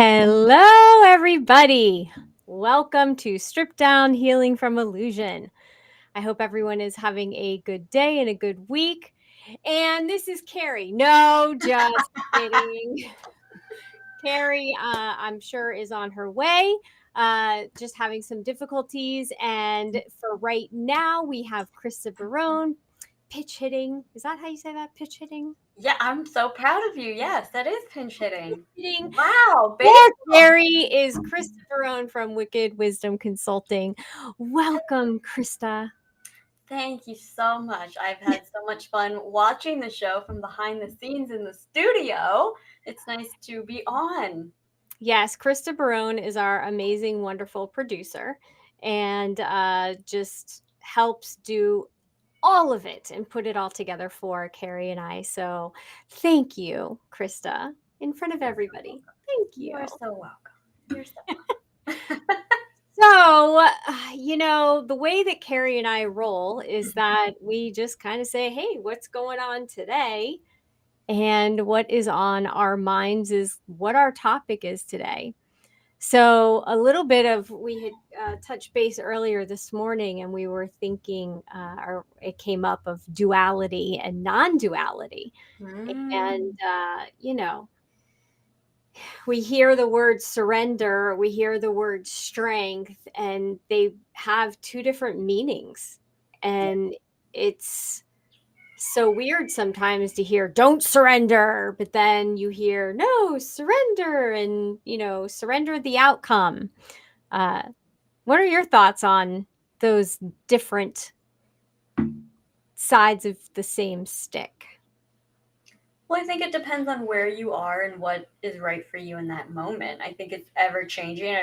Hello, everybody. Welcome to Strip Down Healing from Illusion. I hope everyone is having a good day and a good week. And this is Kerri. No, just kidding. Kerri, I'm sure, is on her way, just having some difficulties. And for right now, we have Krista Barone pitch hitting. Is that how you say that? Pitch hitting? Yeah, I'm so proud of you. Yes, that is pinch hitting. Hitting. Wow, Yes, baseball. Kerri is Krista Barone from Wicked Wisdom Consulting. Welcome, Krista. Thank you so much. I've had so much fun watching the show from behind the scenes in the studio. It's nice to be on. Yes, Krista Barone is our amazing, wonderful producer and just helps do all of it and put it all together for Kerri and I. So thank you, Krista, in front of everybody. Thank You you. are so welcome. You're so welcome. So, the way that Kerri and I roll is that we just kind of say, hey, what's going on today? And what is on our minds is what our topic is today. So, a little bit of we had touched base earlier this morning, and we were thinking, or it came up of duality and non duality. And, we hear the word surrender, we hear the word strength, and they have two different meanings. And it's so weird sometimes to hear don't surrender, but then you hear no, surrender, and surrender the outcome. uh, what are your thoughts on those different sides of the same stick? Well, I think it depends on where you are and what is right for you in that moment. I think it's ever changing.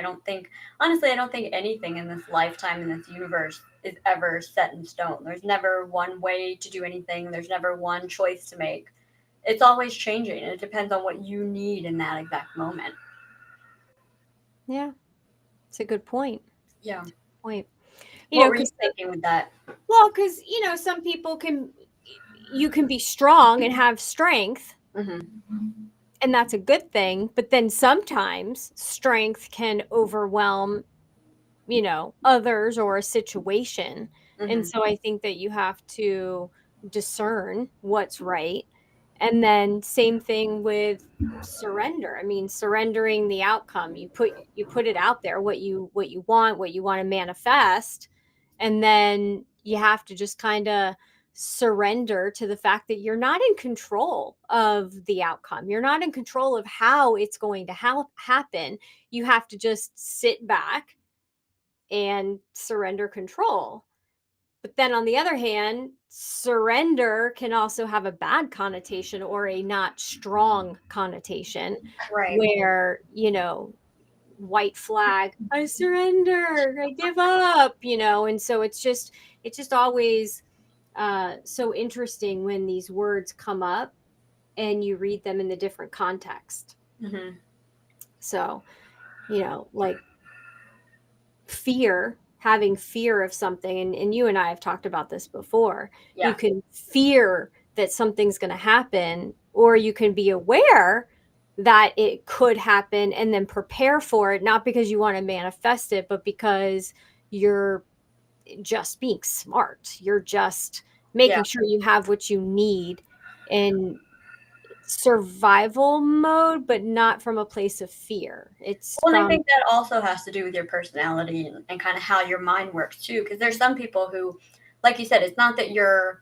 Honestly, I don't think anything in this lifetime, in this universe, is ever set in stone. There's never one way to do anything, there's never one choice to make. It's always changing, and it depends on what you need in that exact moment. Yeah, it's a good point. Yeah. Point. What were you Because thinking with that? some people you can be strong and have strength, Mm-hmm. and that's a good thing, but then sometimes strength can overwhelm others or a situation. And Mm-hmm. so I think that you have to discern what's right. And then same thing with surrender. I mean, surrendering the outcome. You put it out there, what you want to manifest, and then you have to just kind of surrender to the fact that you're not in control of the outcome. You're not in control of how it's going to happen. You have to just sit back and surrender control. But then on the other hand, surrender can also have a bad connotation or a not strong connotation Right. where, white flag, I surrender, I give up, and so it's just always so interesting when these words come up and you read them in the different context. Mm-hmm. So, like fear, having fear of something, and you and I have talked about this before. You Yeah. can fear that something's going to happen, or you can be aware that it could happen and then prepare for it, not because you want to manifest it, but because you're just being smart. You're just Yeah. making sure you have what you need in survival mode, but not from a place of fear. It's Well, and I from think that also has to do with your personality and kind of how your mind works too. Because there's some people who, like you said, it's not that you're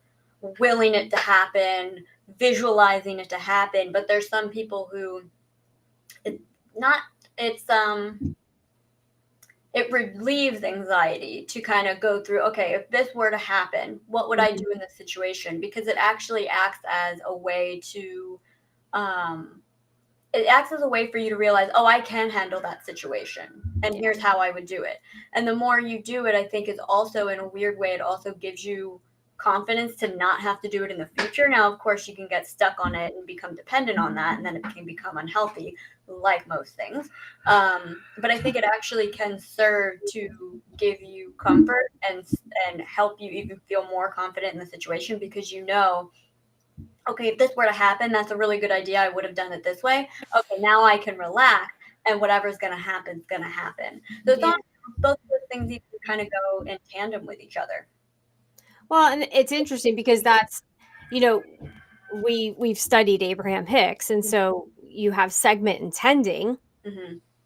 willing it to happen, visualizing it to happen, but there's some people who it's not, it's, it relieves anxiety to kind of go through, okay, if this were to happen, what would I Mhm. do in this situation? Because it actually acts as a way to, um, it acts as a way for you to realize, oh, I can handle that situation. And Yeah. here's how I would do it. And the more you do it, I think is also in a weird way, it also gives you confidence to not have to do it in the future. Now, of course, you can get stuck on it and become dependent on that, and then it can become unhealthy, like most things. But I think it actually can serve to give you comfort and help you even feel more confident in the situation because you know, okay, if this were to happen, that's a really good idea. I would have done it this way. Okay, now I can relax and whatever's going to happen is going to happen. So it's not both of those things you can kind of go in tandem with each other. Well, and it's interesting because that's, you know, we've studied Abraham Hicks, and so you have segment intending,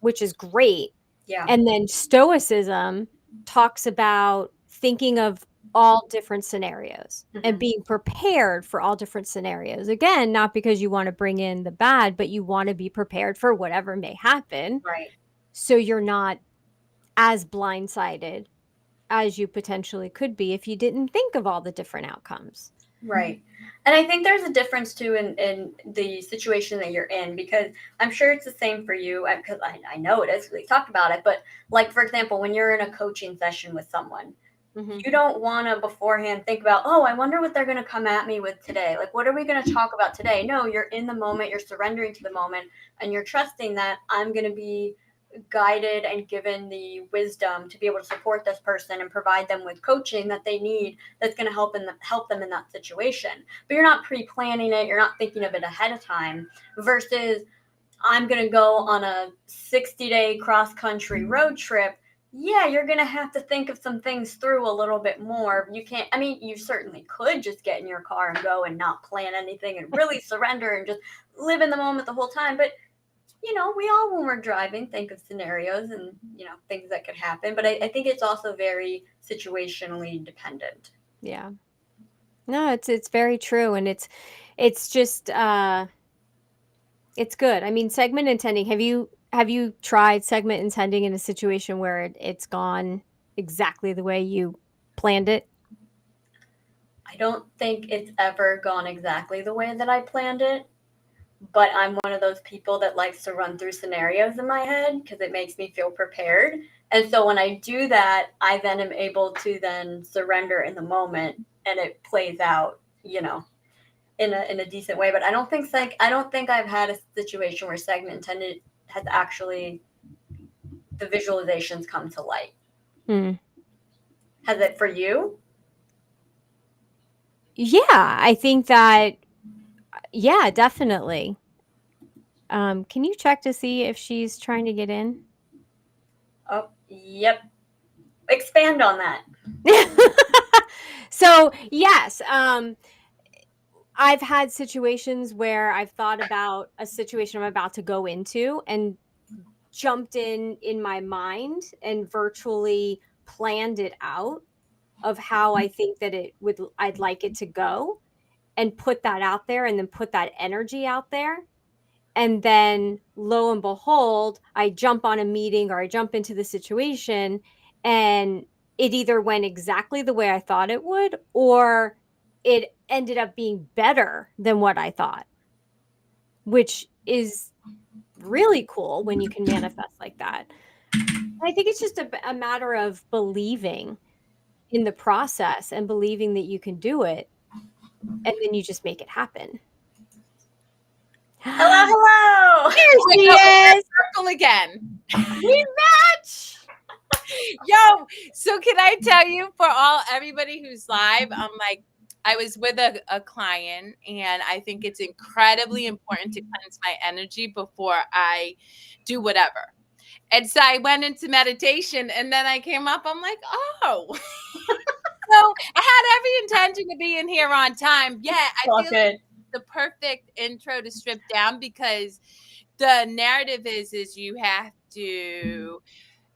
which is great. Yeah. And then Stoicism talks about thinking of all different scenarios and being prepared for all different scenarios. Again, not because you want to bring in the bad, but you want to be prepared for whatever may happen. Right. So you're not as blindsided as you potentially could be if you didn't think of all the different outcomes. Right. And I think there's a difference too in the situation that you're in, because I'm sure it's the same for you, because I know it is, we talked about it, but like, for example, when you're in a coaching session with someone, you don't want to beforehand think about, oh, I wonder what they're going to come at me with today. Like, what are we going to talk about today? No, you're in the moment, you're surrendering to the moment, and you're trusting that I'm going to be guided and given the wisdom to be able to support this person and provide them with coaching that they need, that's going to help them in that situation. But you're not pre-planning it, you're not thinking of it ahead of time, versus I'm going to go on a 60-day cross-country road trip. Yeah, you're going to have to think of some things through a little bit more. You can't, I mean, you certainly could just get in your car and go and not plan anything and really surrender and just live in the moment the whole time. But you know, we all, when we're driving, think of scenarios and, you know, things that could happen. But I think it's also very situationally dependent. Yeah. No, it's very true. And it's just it's good. I mean, segment intending, have you tried segment intending in a situation where it's gone exactly the way you planned it? I don't think it's ever gone exactly the way that I planned it. But I'm one of those people that likes to run through scenarios in my head because it makes me feel prepared. And so when I do that, I then am able to then surrender in the moment, and it plays out, you know, in a decent way. But I don't think I've had a situation where segment intended has actually, the visualizations come to light. Has it for you? Yeah, I think that, yeah, definitely. Can you check to see if she's trying to get in? Oh, yep. Expand on that. So, yes, I've had situations where I've thought about a situation I'm about to go into and jumped in my mind and virtually planned it out of how I think that I'd like it to go, and put that out there and then put that energy out there. And then lo and behold, I jump on a meeting or I jump into the situation, and it either went exactly the way I thought it would, or it ended up being better than what I thought, which is really cool when you can manifest like that. I think it's just a matter of believing in the process and believing that you can do it, and then you just make it happen. Hello, hello. Here she is. Circle again. We match. Yo, so can I tell you, for everybody who's live, I was with a client, and I think it's incredibly important to cleanse my energy before I do whatever. And so I went into meditation, and then I came up, I'm like, oh. So I had every intention to be in here on time. Yeah, I feel like the perfect intro to strip down, because the narrative is you have to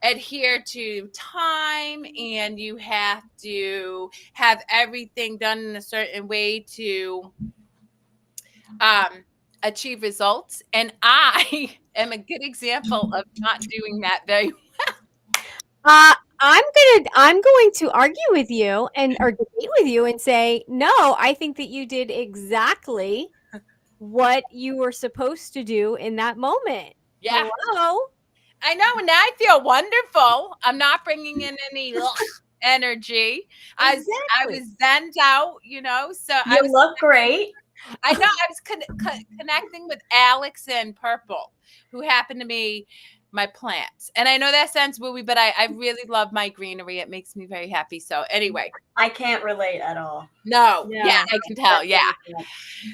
adhere to time, and you have to have everything done in a certain way to achieve results. And I am a good example of not doing that very well. I'm going to argue with you or debate with you and say, no, I think that you did exactly what you were supposed to do in that moment. Yeah. Hello? I know, and I feel wonderful. I'm not bringing in any energy. Exactly. I was zenned out, you know. So you look great. I know. I was connecting with Alex and Purple, who happened to be my plants. And I know that sounds woo-woo, but I really love my greenery. It makes me very happy. So anyway. I can't relate at all. No. Yeah, I can tell. Yeah.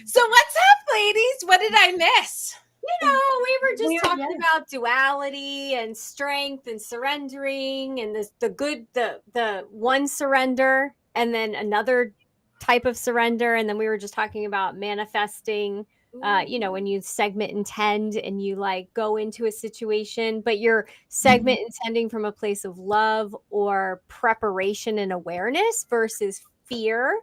So what's up, ladies? What did I miss? We were just talking yeah. about duality and strength and surrendering and the one surrender and then another type of surrender. And then we were just talking about manifesting, when you segment intend and you like go into a situation, but you're segment intending from a place of love or preparation and awareness versus fear.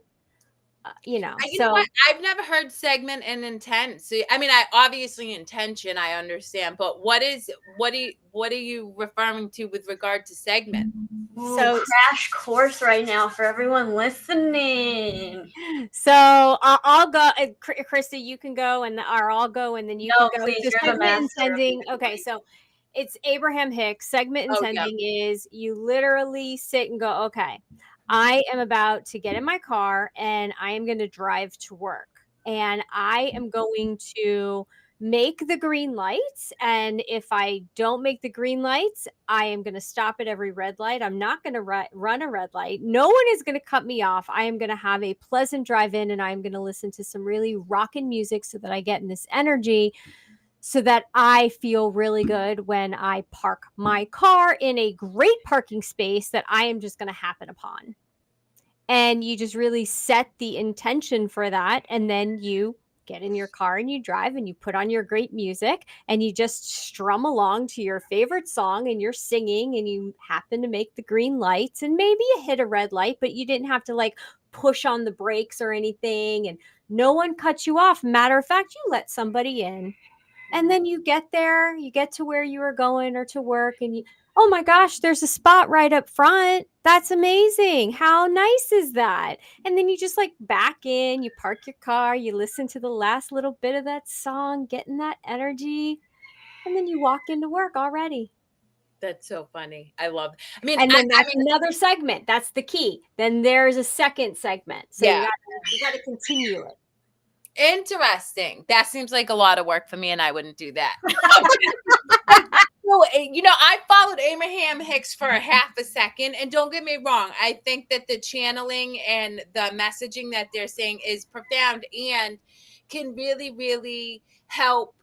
You know So what? I've never heard segment and intent. So I mean, I obviously intention, I understand, but what are you referring to with regard to segment? Ooh, So crash course right now for everyone listening. So I'll go, Krista. You can go, or I'll go, and then you No, can go. please, So you're the segment master. intending. Okay, so it's Abraham Hicks. Segment Oh, yeah. intending is you literally sit and go, okay, I am about to get in my car and I am going to drive to work, and I am going to make the green lights. And if I don't make the green lights, I am going to stop at every red light. I'm not going to run a red light. No one is going to cut me off. I am going to have a pleasant drive in and I'm going to listen to some really rockin' music so that I get in this energy so that I feel really good when I park my car in a great parking space that I am just going to happen upon. And you just really set the intention for that. And then you get in your car and you drive and you put on your great music and you just strum along to your favorite song and you're singing and you happen to make the green lights and maybe you hit a red light, but you didn't have to like push on the brakes or anything. And no one cut you off. Matter of fact, you let somebody in. And then you get there, you get to where you were going or to work, and oh my gosh, there's a spot right up front. That's amazing. How nice is that? And then you just like back in, you park your car, you listen to the last little bit of that song, getting that energy, and then you walk into work already. That's so funny. I love it. I mean, And then I that's another segment. That's the key. Then there's a second segment. So yeah. you got to continue it. Interesting. That seems like a lot of work for me, and I wouldn't do that. So, I followed Abraham Hicks for a half a second, and don't get me wrong, I think that the channeling and the messaging that they're saying is profound and can really, really help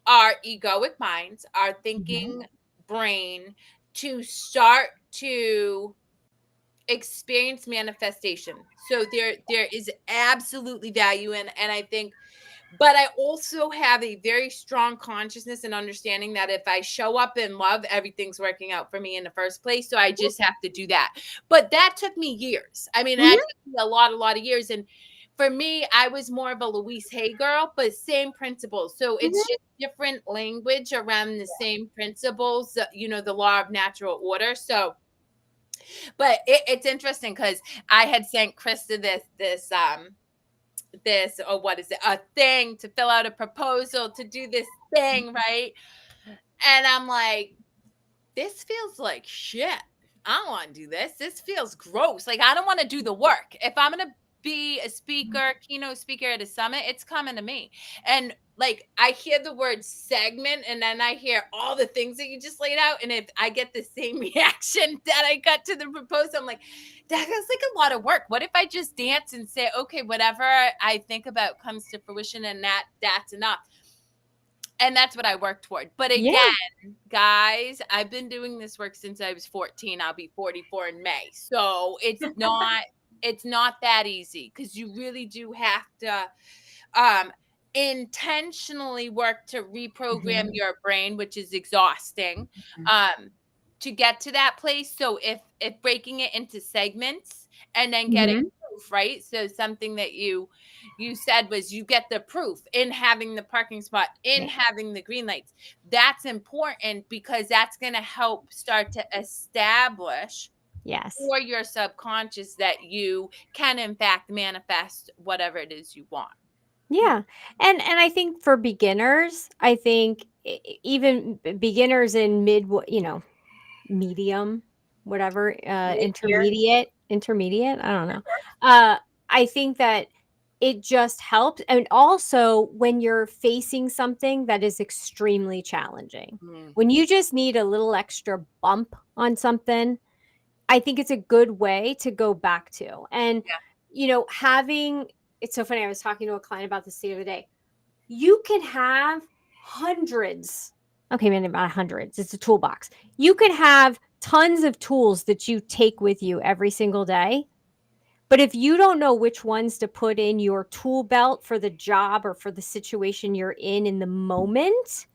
our egoic minds, our thinking brain to start to experience manifestation. So there is absolutely value in, and I think, but I also have a very strong consciousness and understanding that if I show up in love, everything's working out for me in the first place. So I just have to do that. But that took me years. I mean, that took me a lot of years. And for me, I was more of a Louise Hay girl, but same principles. So it's just different language around the same principles, the law of natural order. So, but it's interesting because I had sent Krista this, or what is it, a thing to fill out a proposal to do this thing, right? And I'm like, this feels like shit. I don't want to do this. This feels gross. Like, I don't want to do the work. If I'm going to be a speaker, keynote speaker at a summit, it's coming to me. And like, I hear the word segment and then I hear all the things that you just laid out. And if I get the same reaction that I got to the proposal, I'm like, that feels like a lot of work. What if I just dance and say, okay, whatever I think about comes to fruition and that's enough. And that's what I work toward. But again, guys, I've been doing this work since I was 14. I'll be 44 in May. So it's not that easy because you really do have to intentionally work to reprogram your brain, which is exhausting, to get to that place. So if breaking it into segments and then getting proof, right? So something that you said was you get the proof in having the parking spot, in having the green lights. That's important because that's going to help start to establish for your subconscious that you can in fact manifest whatever it is you want. Yeah. And I think for beginners, I think even beginners in medium, whatever, intermediate, I don't know. I think that it just helps. And also when you're facing something that is extremely challenging, when you just need a little extra bump on something, I think it's a good way to go back to. And, it's so funny. I was talking to a client about this the other day. You can have hundreds. Okay, maybe not hundreds. It's a toolbox. You could have tons of tools that you take with you every single day. But if you don't know which ones to put in your tool belt for the job or for the situation you're in the moment,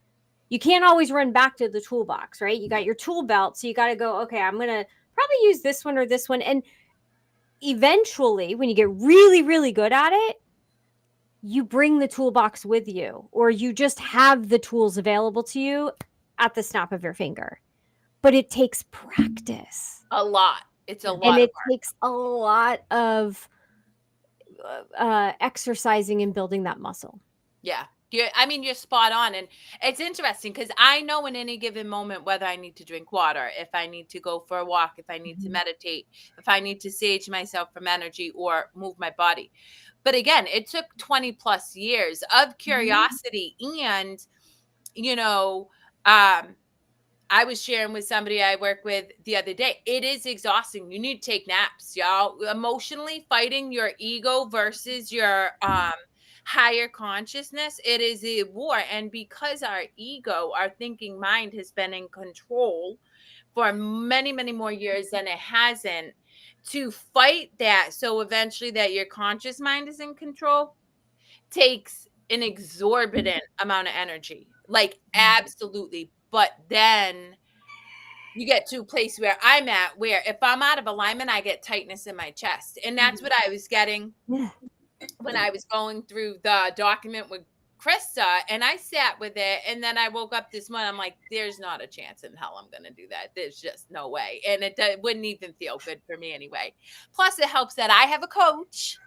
you can't always run back to the toolbox, right? You got your tool belt, so you got to go, okay, I'm going to probably use this one or this one. And eventually, when you get really, really good at it, you bring the toolbox with you, or you just have the tools available to you at the snap of your finger. But it takes practice. A lot. It's a And lot of it work. takes a lot of exercising and building that muscle. Yeah. You're spot on. And it's interesting because I know in any given moment whether I need to drink water, if I need to go for a walk, if I need to meditate, if I need to sage myself from energy or move my body. But again, it took 20 plus years of curiosity and, you know, I was sharing with somebody I work with the other day. It is exhausting. You need to take naps, y'all. Emotionally fighting your ego versus your higher consciousness, it is a war. And because our ego, our thinking mind has been in control for many, many more years than it hasn't, to fight that so eventually that your conscious mind is in control takes an exorbitant amount of energy. Like absolutely. But then you get to a place where I'm at where if I'm out of alignment, I get tightness in my chest. And that's what I was getting Yeah. when I was going through the document with Krista, and I sat with it. And then I woke up this morning. I'm like, there's not a chance in hell I'm going to do that. There's just no way. And it wouldn't even feel good for me anyway. Plus, it helps that I have a coach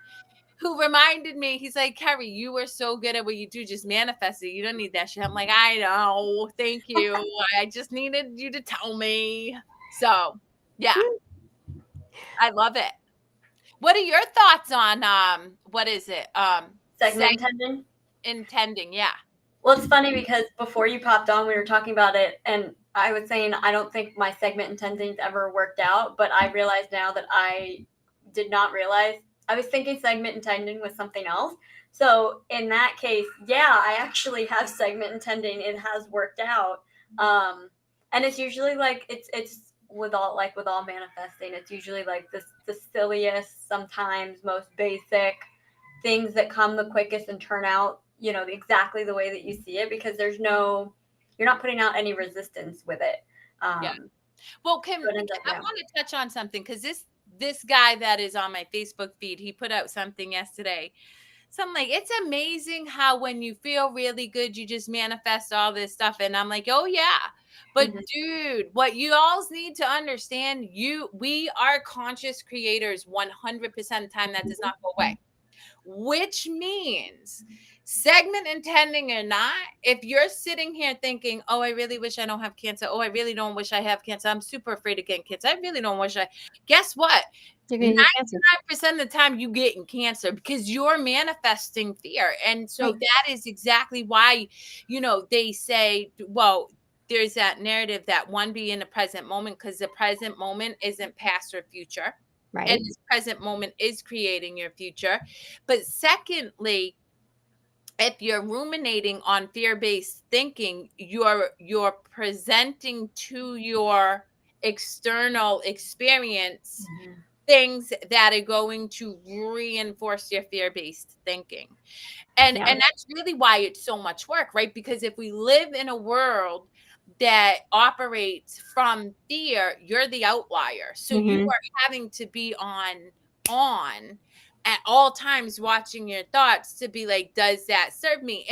who reminded me, he's like, Kerri, you were so good at what you do, just manifest it. You don't need that shit. I'm like, I know. Thank you. I just needed you to tell me. So, yeah, I love it. What are your thoughts on what is it? Segment intending. Intending, yeah. Well, it's funny because before you popped on, we were talking about it, and I was saying I don't think my segment intendings ever worked out, but I realize now that I did not realize. I was thinking segment intending was something else. So in that case, yeah, I actually have segment intending. It has worked out, and it's usually like it's with all manifesting. It's usually like the silliest, sometimes most basic things that come the quickest and turn out, exactly the way that you see it, because you're not putting out any resistance with it. Yeah. Well, I want to touch on something because this guy that is on my Facebook feed, he put out something yesterday. So I'm like, it's amazing how when you feel really good, you just manifest all this stuff. And I'm like, oh yeah. But dude, what you all need to understand, we are conscious creators 100% of the time. That does not go away. Which means segment intending or not, if you're sitting here thinking, oh, I really wish I don't have cancer. Oh, I really don't wish I have cancer. I'm super afraid of getting cancer. I really don't wish guess what? 99% of the time you getting cancer because you're manifesting fear. And so that is exactly why, they say, well, there's that narrative that one, be in the present moment, because the present moment isn't past or future. Right. And this present moment is creating your future. But secondly, if you're ruminating on fear-based thinking, you're presenting to your external experience things that are going to reinforce your fear-based thinking. And that's really why it's so much work, right? Because if we live in a world that operates from fear, you're the outlier. So you are having to be on at all times watching your thoughts to be like, does that serve me?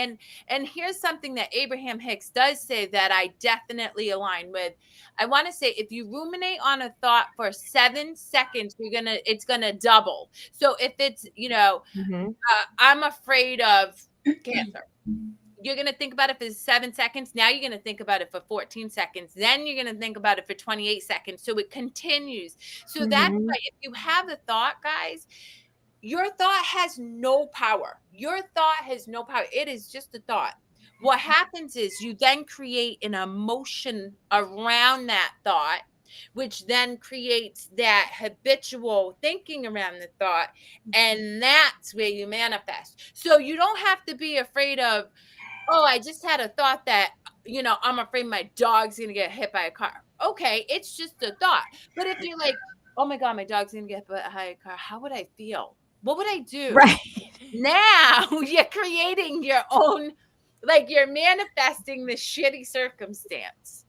And here's something that Abraham Hicks does say that I definitely align with. I want to say if you ruminate on a thought for 7 seconds, it's gonna double. So if it's I'm afraid of cancer, you're going to think about it for 7 seconds. Now you're going to think about it for 14 seconds. Then you're going to think about it for 28 seconds. So it continues. So that's why if you have a thought, guys, your thought has no power. Your thought has no power. It is just a thought. What happens is you then create an emotion around that thought, which then creates that habitual thinking around the thought. And that's where you manifest. So you don't have to be afraid of, oh, I just had a thought that, I'm afraid my dog's going to get hit by a car. Okay, it's just a thought. But if you're like, oh my God, my dog's going to get hit by a car, how would I feel? What would I do? Right. Now you're creating your own, like you're manifesting this shitty circumstance.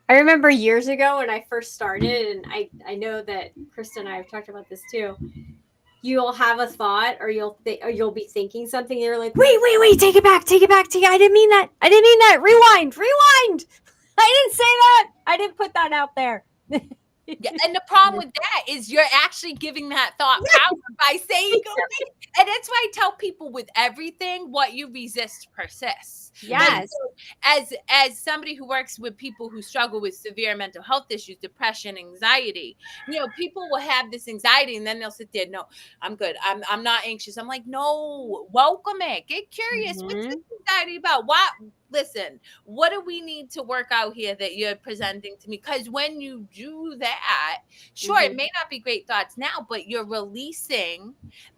I remember years ago when I first started, and I know that Krista and I have talked about this too. You'll have a thought, or you'll be thinking something, and you're like, wait, take it back. I didn't mean that. Rewind. I didn't say that. I didn't put that out there. Yeah, and the problem with that is you're actually giving that thought power by saying, and that's why I tell people with everything, what you resist persists. Yes. Like, so as somebody who works with people who struggle with severe mental health issues, depression, anxiety, people will have this anxiety and then they'll sit there, no, I'm good. I'm not anxious. I'm like, no, welcome it. Get curious. What's this anxiety about? What? Listen, what do we need to work out here that you're presenting to me? Because when you do that, sure, it may not be great thoughts now, but you're releasing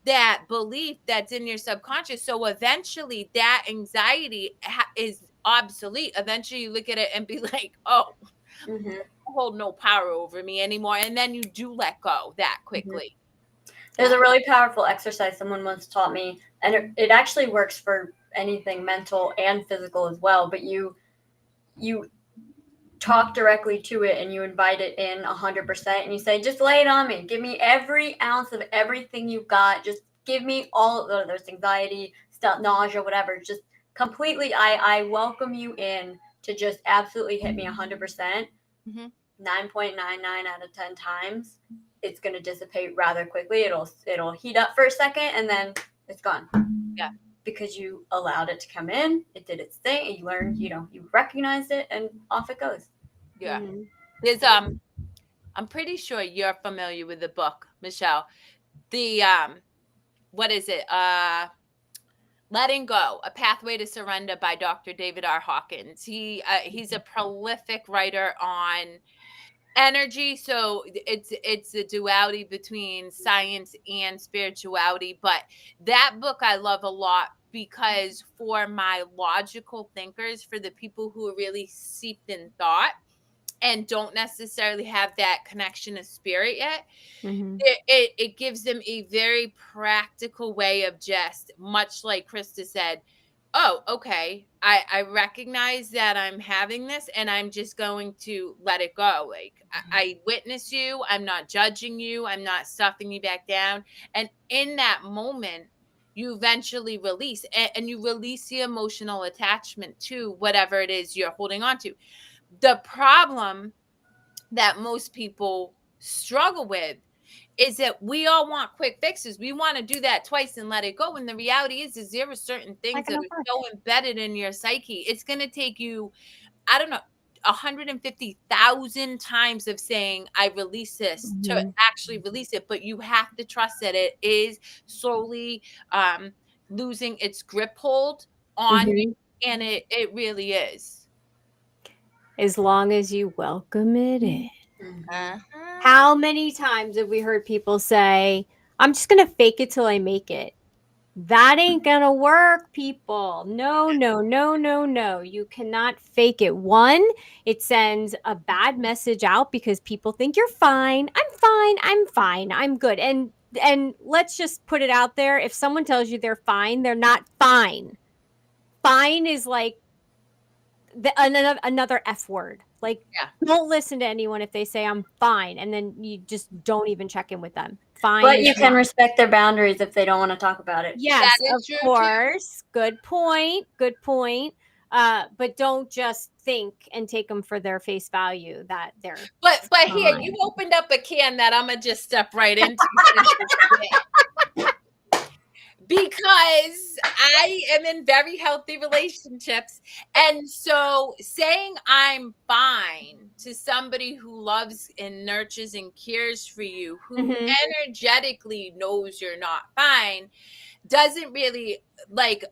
that belief that's in your subconscious. So eventually that anxiety is obsolete. Eventually you look at it and be like, oh, you hold no power over me anymore. And then you do let go that quickly. There's a really powerful exercise someone once taught me, and it actually works for anything mental and physical as well, but you talk directly to it and you invite it in 100%, and you say, just lay it on me, give me every ounce of everything you've got, just give me all of there's anxiety stuff, nausea, whatever, just completely, I welcome you in to just absolutely hit me 100%. 9.99 out of 10 times it's going to dissipate rather quickly. It'll heat up for a second and then it's gone. Yeah. Because you allowed it to come in, it did its thing, and you learned, you recognized it, and off it goes. Yeah. There's I'm pretty sure you're familiar with the book, Michelle. The what is it? Letting Go, A Pathway to Surrender by Dr. David R. Hawkins. He's a prolific writer on energy, so it's a duality between science and spirituality, but that book I love a lot because for my logical thinkers, for the people who are really steeped in thought and don't necessarily have that connection to spirit yet, it gives them a very practical way of just, much like Krista said, oh, okay, I recognize that I'm having this and I'm just going to let it go. Like, I witness you. I'm not judging you. I'm not stuffing you back down. And in that moment, you eventually release and you release the emotional attachment to whatever it is you're holding on to. The problem that most people struggle with is that we all want quick fixes. We want to do that twice and let it go. And the reality is there are certain things that are so embedded in your psyche. It's going to take you, I don't know, 150,000 times of saying, I release this to actually release it. But you have to trust that it is slowly losing its grip hold on you. And it really is. As long as you welcome it in. How many times have we heard people say, I'm just going to fake it till I make it? That ain't going to work, people. No. You cannot fake it. One, it sends a bad message out because people think you're fine. I'm fine. I'm good. And let's just put it out there. If someone tells you they're fine, they're not fine. Fine is like another F word. Like, don't listen to anyone if they say I'm fine, and then you just don't even check in with them. Fine. But you can respect their boundaries if they don't want to talk about it. Yes, of course. Good point. But don't just think and take them for their face value that they're. But here, you opened up a can that I'm gonna just step right into. Because I am in very healthy relationships. And so saying I'm fine to somebody who loves and nurtures and cares for you, who energetically knows you're not fine, doesn't really like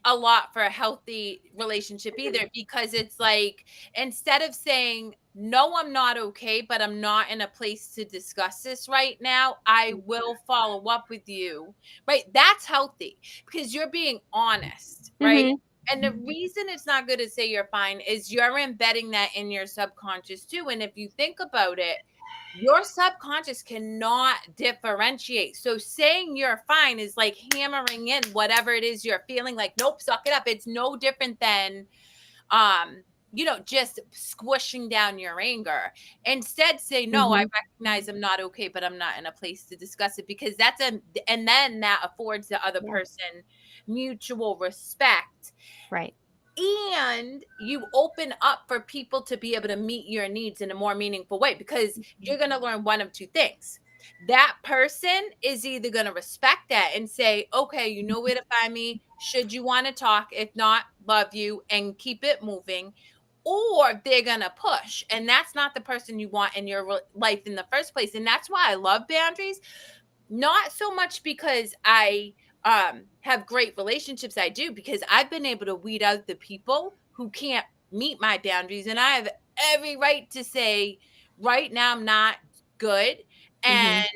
a lot for a healthy relationship either, because it's like, instead of saying, no, I'm not okay, but I'm not in a place to discuss this right now, I will follow up with you, right? That's healthy because you're being honest, right? And the reason it's not good to say you're fine is you're embedding that in your subconscious too. And if you think about it, your subconscious cannot differentiate. So saying you're fine is like hammering in whatever it is you're feeling like, nope, suck it up. It's no different than just squishing down your anger. Instead, say, no, I recognize I'm not okay, but I'm not in a place to discuss it, because and then that affords the other person mutual respect. Right. And you open up for people to be able to meet your needs in a more meaningful way, because you're going to learn one of two things. That person is either going to respect that and say, okay, you know where to find me. Should you want to talk? If not, love you, and keep it moving. Or they're going to push. And that's not the person you want in your life in the first place. And that's why I love boundaries. Not so much because I have great relationships. I do, because I've been able to weed out the people who can't meet my boundaries. And I have every right to say, right now, I'm not good. And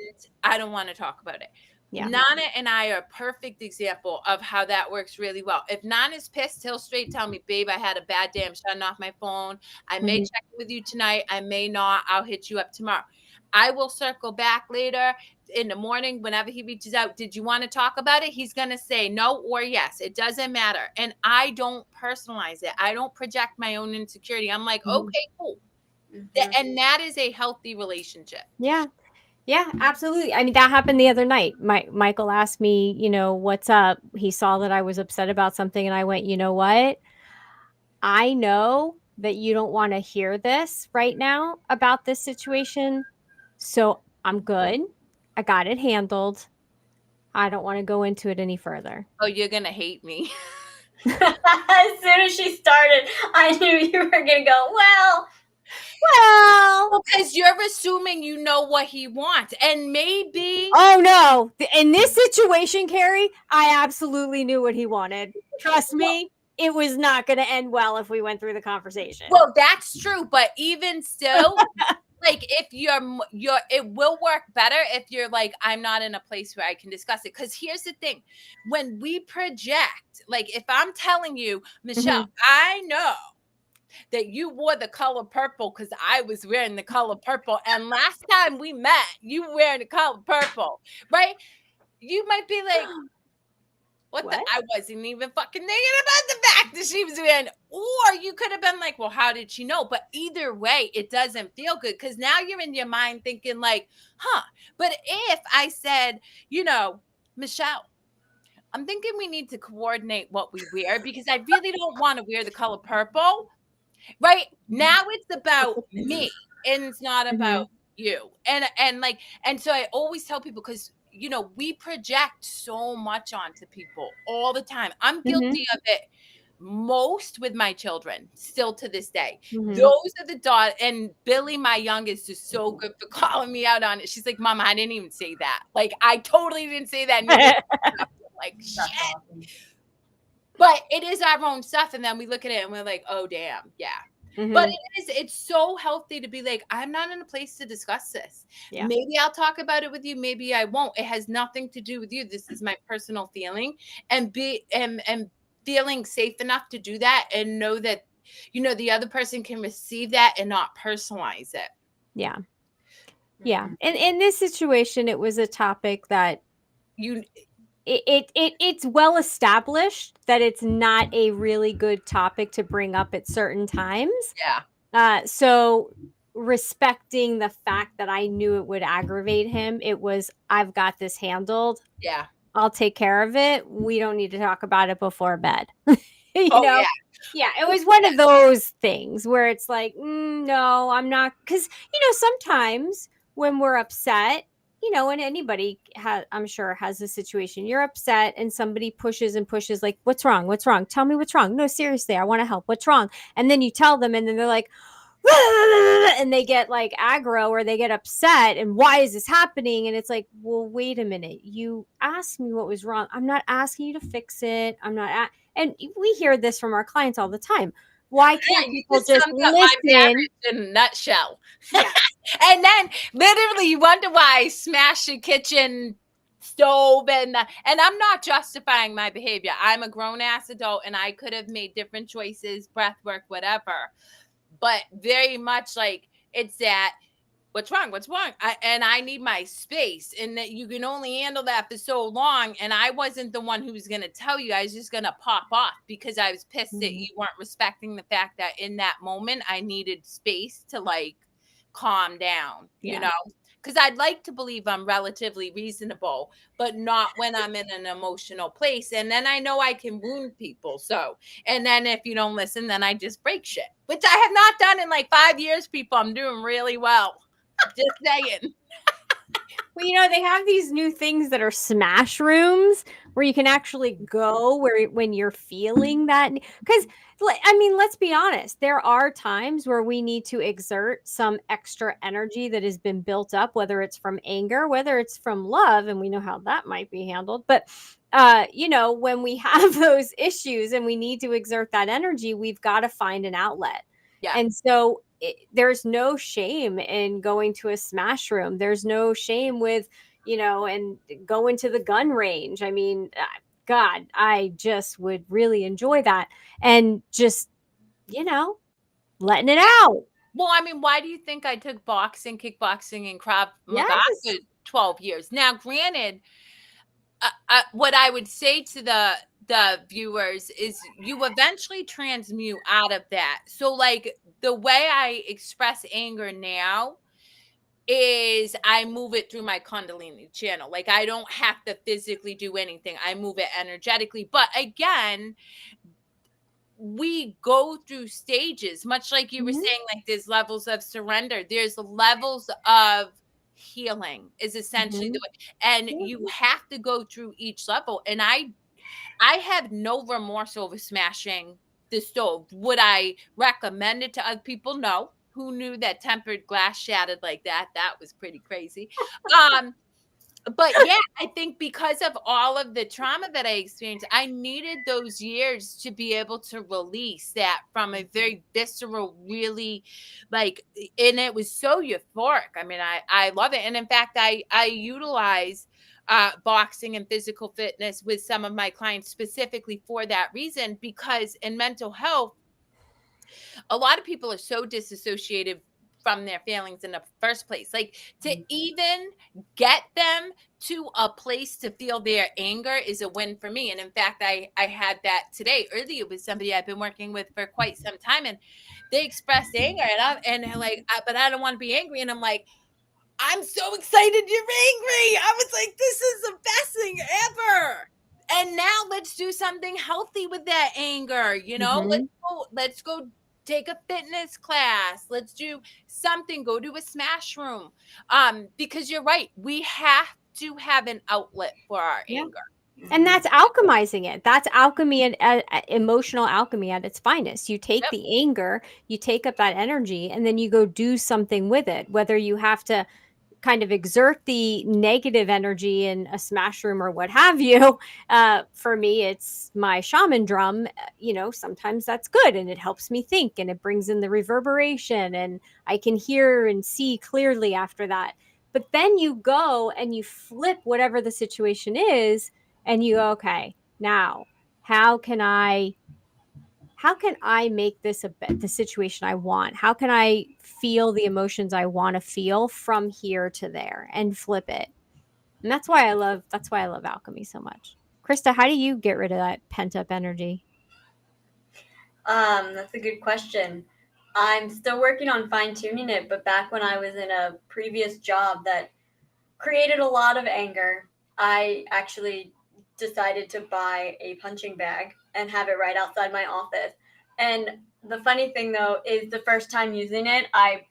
I don't want to talk about it. Yeah. Nana and I are a perfect example of how that works really well. If Nana's pissed, he'll straight tell me, babe, I had a bad day. I'm shutting off my phone. I may check in with you tonight. I may not. I'll hit you up tomorrow. I will circle back later in the morning whenever he reaches out. Did you want to talk about it? He's going to say no or yes. It doesn't matter. And I don't personalize it. I don't project my own insecurity. I'm like, okay, cool. And that is a healthy relationship. Yeah. Yeah, absolutely. I mean, that happened the other night. Michael asked me, what's up? He saw that I was upset about something, and I went, you know what? I know that you don't want to hear this right now about this situation. So I'm good. I got it handled. I don't want to go into it any further. Oh, you're going to hate me. As soon as she started, I knew you were going to go, well, because you're assuming you know what he wants, and maybe. Oh no! In this situation, Kerri, I absolutely knew what he wanted. Trust me, it was not going to end well if we went through the conversation. Well, that's true, but even still, like if it will work better if you're like, I'm not in a place where I can discuss it. Because here's the thing, when we project, like if I'm telling you, Michelle, I know that you wore the color purple because I was wearing the color purple. And last time we met, you were wearing the color purple, right? You might be like, what? I wasn't even fucking thinking about the fact that she was wearing. Or you could have been like, well, how did she know? But either way, it doesn't feel good, because now you're in your mind thinking like, but if I said, Michelle, I'm thinking we need to coordinate what we wear, because I really don't want to wear the color purple. Right now it's about me and it's not about you. And so I always tell people, because we project so much onto people all the time. I'm guilty of it most with my children still to this day. Those are the daughters, and Billy, my youngest, is so good for calling me out on it. She's like, Mama, I didn't even say that. Like, I totally didn't say that. Like, shit. But it is our own stuff. And then we look at it and we're like, oh, damn. Yeah. But it's so healthy to be like, I'm not in a place to discuss this. Yeah. Maybe I'll talk about it with you. Maybe I won't. It has nothing to do with you. This is my personal feeling, and feeling safe enough to do that and know that, the other person can receive that and not personalize it. Yeah. Yeah. And in this situation, it was a topic that it's well established that it's not a really good topic to bring up at certain times. Yeah. So respecting the fact that I knew it would aggravate him, it was, I've got this handled. Yeah. I'll take care of it. We don't need to talk about it before bed. you know? Yeah. It was one of those things where it's like, no, I'm not. Because, sometimes when we're upset, and anybody I'm sure has a situation, you're upset and somebody pushes and pushes, like, what's wrong? What's wrong? Tell me what's wrong. No, seriously, I want to help. What's wrong? And then you tell them, and then they're like, and they get like aggro, or they get upset. And why is this happening? And it's like, well, wait a minute. You asked me what was wrong. I'm not asking you to fix it. And we hear this from our clients all the time. Why can't people just listen? In a nutshell. Yeah. And then literally you wonder why I smashed your kitchen stove and I'm not justifying my behavior. I'm a grown ass adult and I could have made different choices, breath work, whatever. But very much like it's that what's wrong? What's wrong? I need my space, and that you can only handle that for so long. And I wasn't the one who was going to tell you. I was just going to pop off because I was pissed that you weren't respecting the fact that in that moment I needed space to like calm down, you know? Because I'd like to believe I'm relatively reasonable, but not when I'm in an emotional place. And then I know I can wound people. So, and then if you don't listen, then I just break shit, which I have not done in like 5 years, people. I'm doing really well. Just saying. Well, you know, they have these new things that are smash rooms where you can actually go where when you're feeling that. Because, I mean, let's be honest, there are times where we need to exert some extra energy that has been built up, whether it's from anger, whether it's from love, and we know how that might be handled. But, you know, when we have those issues and we need to exert that energy, we've got to find an outlet. Yeah. And so there's no shame in going to a smash room. There's no shame with, you know, and going to the gun range. I mean, God, I just would really enjoy that. And just, you know, letting it out. Well, I mean, why do you think I took boxing, kickboxing, and Krav Maga Yes. for 12 years? Now, granted, what I would say to the viewers is you eventually transmute out of that. So like the way I express anger now is I move it through my Kundalini channel. Like I don't have to physically do anything. I move it energetically. But again, we go through stages, much like you were saying, like there's levels of surrender, there's levels of healing is essentially the way, and you have to go through each level. And I have no remorse over smashing the stove. Would I recommend it to other people? No. Who knew that tempered glass shattered like that? That was pretty crazy. But yeah, I think because of all of the trauma that I experienced, I needed those years to be able to release that from a very visceral, really like, and it was so euphoric. I mean, I love it. And in fact, I utilize boxing and physical fitness with some of my clients specifically for that reason, because in mental health, a lot of people are so disassociated from their feelings in the first place. Like to even get them to a place to feel their anger is a win for me. And in fact, I had that today earlier with somebody I've been working with for quite some time, and they expressed anger, and they're like, but I don't want to be angry. And I'm like, I'm so excited you're angry. I was like, this is the best thing ever. And now let's do something healthy with that anger. You know, let's go take a fitness class. Let's do something, go to a smash room. Because you're right. We have to have an outlet for our anger. And that's alchemizing it. That's alchemy and emotional alchemy at its finest. You take the anger, you take up that energy, and then you go do something with it. Whether you have to kind of exert the negative energy in a smash room or what have you. For me, it's my shaman drum. You know, sometimes that's good and it helps me think and it brings in the reverberation and I can hear and see clearly after that. But then you go and you flip whatever the situation is and you go, okay, now how can I make this the situation I want? How can I feel the emotions I want to feel from here to there and flip it? And that's why I love alchemy so much. Krista, how do you get rid of that pent up energy? That's a good question. I'm still working on fine tuning it, but back when I was in a previous job that created a lot of anger, I actually decided to buy a punching bag and have it right outside my office. And the funny thing though is the first time using it, I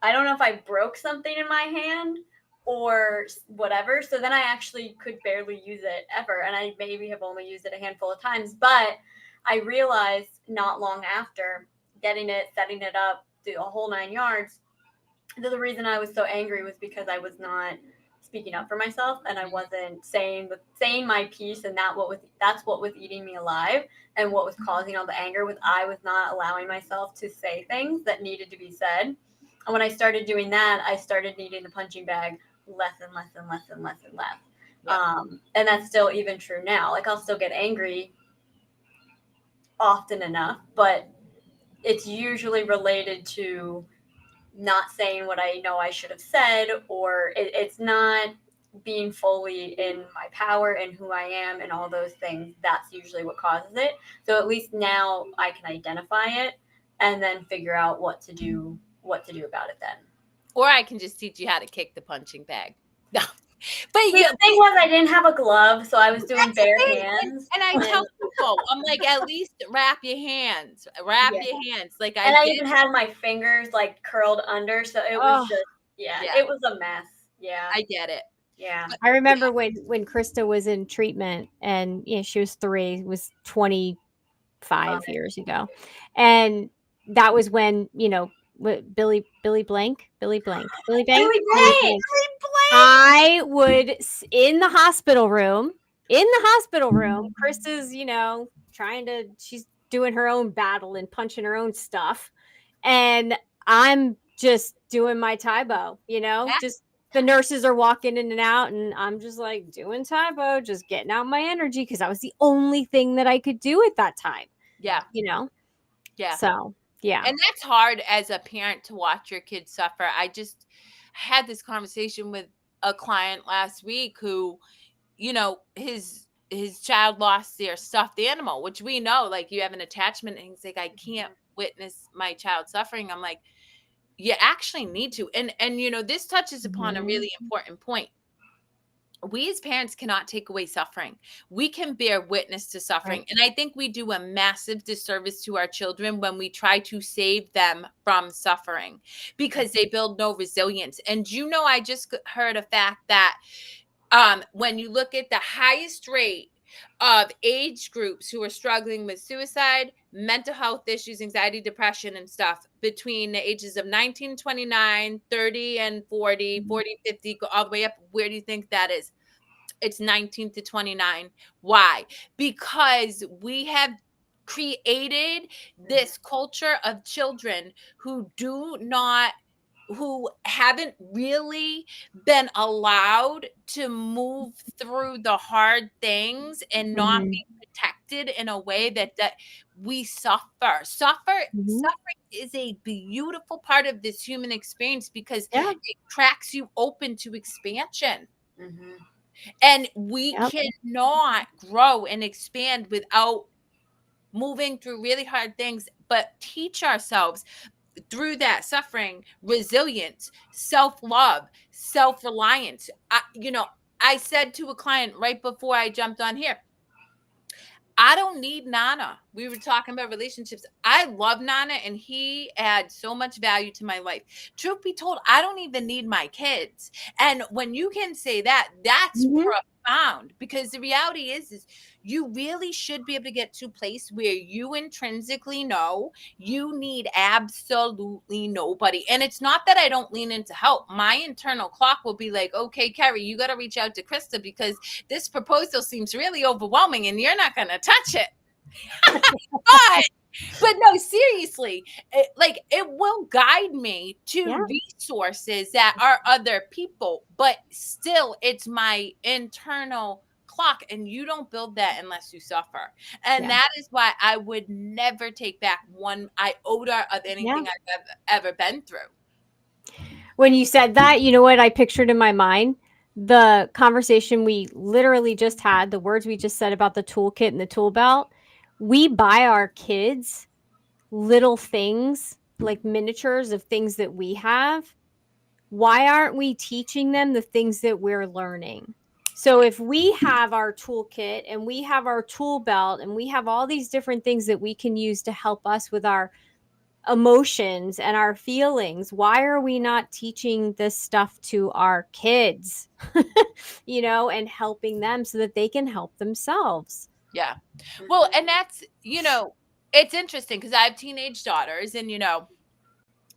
don't know if I broke something in my hand or whatever. So then I actually could barely use it ever. And I maybe have only used it a handful of times. But I realized not long after getting it, setting it up, the whole 9 yards, that the reason I was so angry was because I was not speaking up for myself and I wasn't saying my piece, and that's what was eating me alive and what was causing all the anger was I was not allowing myself to say things that needed to be said. And when I started doing that, I started needing the punching bag less and less and less and less and less. Yeah. And that's still even true now. Like, I'll still get angry often enough, but it's usually related to not saying what I know I should have said, or it's not being fully in my power and who I am and all those things. That's usually what causes it. So at least now I can identify it and then figure out what to do about it then. Or I can just teach you how to kick the punching bag. No. But the thing was, I didn't have a glove, so I was doing bare hands. And I tell people, I'm like, at least wrap your hands. Wrap your hands. Like, and I even had my fingers like curled under, so it was just it was a mess. Yeah. I get it. Yeah. I remember when Krista was in treatment, and she was 3, it was 25 years ago. And that was when, Billy Blank. I would in the hospital room. Krista's, she's doing her own battle and punching her own stuff. And I'm just doing my Taibo, just the nurses are walking in and out, and I'm just like doing Taibo, just getting out my energy, because that was the only thing that I could do at that time. Yeah. Yeah. So, yeah. And that's hard as a parent to watch your kids suffer. I just had this conversation with a client last week who, his child lost their stuffed animal, which we know, like, you have an attachment, and he's like, I can't witness my child suffering. I'm like, you actually need to. And this touches upon a really important point. We as parents cannot take away suffering. We can bear witness to suffering. Right. And I think we do a massive disservice to our children when we try to save them from suffering, because they build no resilience. And I just heard a fact that when you look at the highest rate of age groups who are struggling with suicide, mental health issues, anxiety, depression, and stuff between the ages of 19, 29, 30, and 40, 40, 50, all the way up. Where do you think that is? It's 19 to 29. Why? Because we have created this culture of children who haven't really been allowed to move through the hard things and not be protected in a way that we suffer. Suffering is a beautiful part of this human experience, because it cracks you open to expansion. And we cannot grow and expand without moving through really hard things, but teach ourselves through that suffering, resilience, self-love, self-reliance. I said to a client right before I jumped on here, I don't need Nana. We were talking about relationships. I love Nana, and he adds so much value to my life. Truth be told, I don't even need my kids. And when you can say that, that's profound, because the reality is you really should be able to get to a place where you intrinsically know you need absolutely nobody. And it's not that I don't lean into help. My internal clock will be like, okay, Kerri, you got to reach out to Krista, because this proposal seems really overwhelming and you're not going to touch it. but no, seriously, it will guide me to resources that are other people, but still it's my internal clock, and you don't build that unless you suffer. And that is why I would never take back one iota of anything I've ever been through. When you said that, you know what I pictured in my mind? The conversation we literally just had, the words we just said about the toolkit and the tool belt. We buy our kids little things, like miniatures of things that we have. Why aren't we teaching them the things that we're learning? So if we have our toolkit and we have our tool belt and we have all these different things that we can use to help us with our emotions and our feelings, why are we not teaching this stuff to our kids? And helping them so that they can help themselves. Yeah. Well, and that's, it's interesting, because I have teenage daughters, and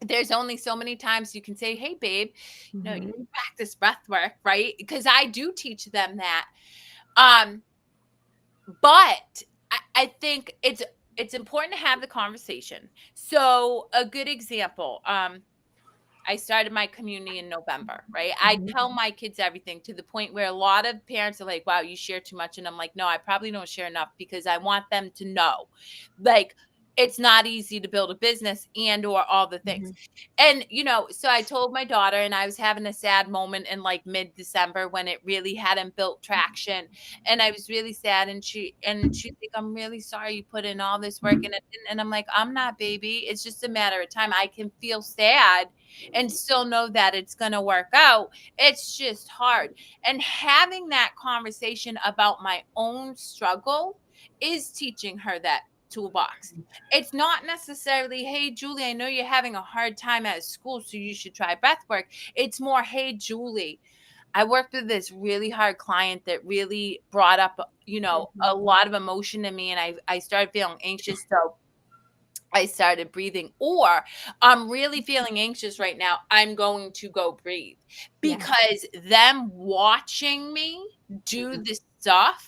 there's only so many times you can say, hey babe, you practice breath work, right? Because I do teach them that. But I think it's important to have the conversation. So a good example, I started my community in November, right? I tell my kids everything to the point where a lot of parents are like, wow, you share too much. And I'm like, no, I probably don't share enough because I want them to know, like, it's not easy to build a business and or all the things. And, so I told my daughter, and I was having a sad moment in like mid-December when it really hadn't built traction. And I was really sad. And she's like, I'm really sorry you put in all this work. And I'm like, I'm not, baby. It's just a matter of time. I can feel sad and still know that it's going to work out. It's just hard. And having that conversation about my own struggle is teaching her that toolbox. It's not necessarily, hey, Julie, I know you're having a hard time at school, so you should try breath work. It's more, hey, Julie, I worked with this really hard client that really brought up, a lot of emotion in me, and I started feeling anxious. So I started breathing, or I'm really feeling anxious right now. I'm going to go breathe, because them watching me do this stuff,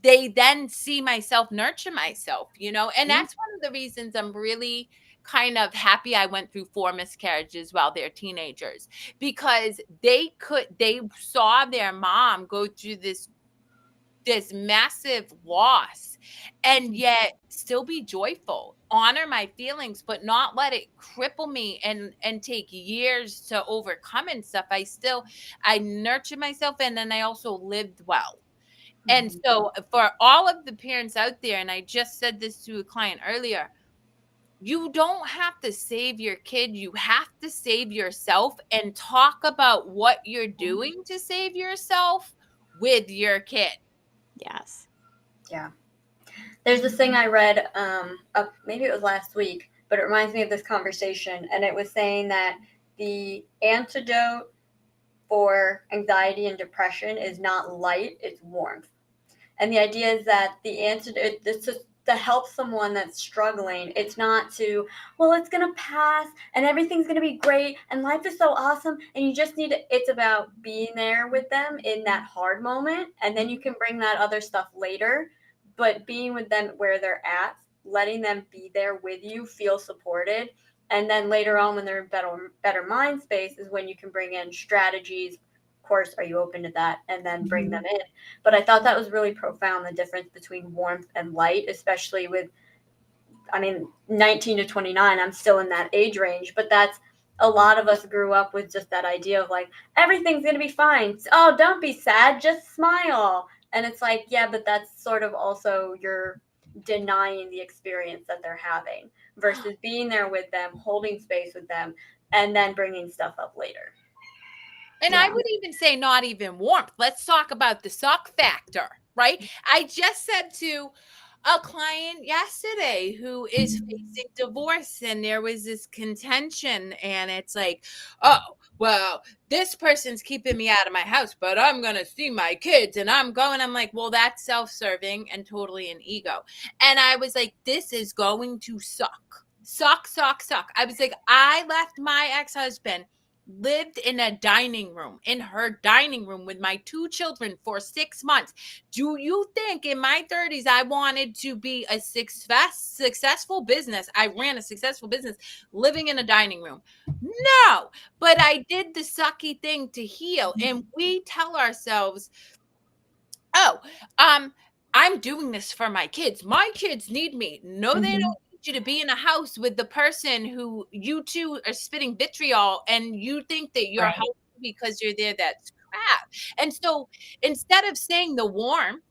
they then see myself nurture myself, and that's one of the reasons I'm really kind of happy I went through 4 miscarriages while they're teenagers, because they saw their mom go through this massive loss and yet still be joyful, honor my feelings, but not let it cripple me and take years to overcome and stuff. I nurtured myself, and then I also lived well. And so for all of the parents out there, and I just said this to a client earlier, you don't have to save your kid. You have to save yourself, and talk about what you're doing to save yourself with your kid. Yes. Yeah. There's this thing I read, maybe it was last week, but it reminds me of this conversation. And it was saying that the antidote for anxiety and depression is not light, it's warmth. And the idea is that the antidote, it's just to help someone that's struggling. It's not to, well, it's going to pass and everything's going to be great and life is so awesome. And you just need to, it's about being there with them in that hard moment. And then you can bring that other stuff later. But being with them where they're at, letting them be there with you, feel supported. And then later on, when they're in better mind space, is when you can bring in strategies. Course, are you open to that, and then bring them in. But I thought that was really profound, the difference between warmth and light, especially with, 19 to 29, I'm still in that age range, but that's, a lot of us grew up with just that idea of like, everything's going to be fine. Oh, don't be sad, just smile. And it's like, yeah, but that's sort of also you're denying the experience that they're having versus being there with them, holding space with them, and then bringing stuff up later. And I would even say not even warmth. Let's talk about the suck factor, right? I just said to a client yesterday who is facing divorce, and there was this contention, and it's like, oh, well, this person's keeping me out of my house, but I'm going to see my kids, and I'm like, well, that's self-serving and totally an ego. And I was like, this is going to suck. Suck. I was like, I left my ex-husband, lived in her dining room with my 2 children for 6 months. Do you think in my 30s I wanted to be a successful business? I ran a successful business living in a dining room. No, but I did the sucky thing to heal. And we tell ourselves, oh, I'm doing this for my kids. My kids need me. No, they don't need you to be in a house with the person who you two are spitting vitriol, and you think that you're helping because you're there. That's crap. And so instead of saying the warmth,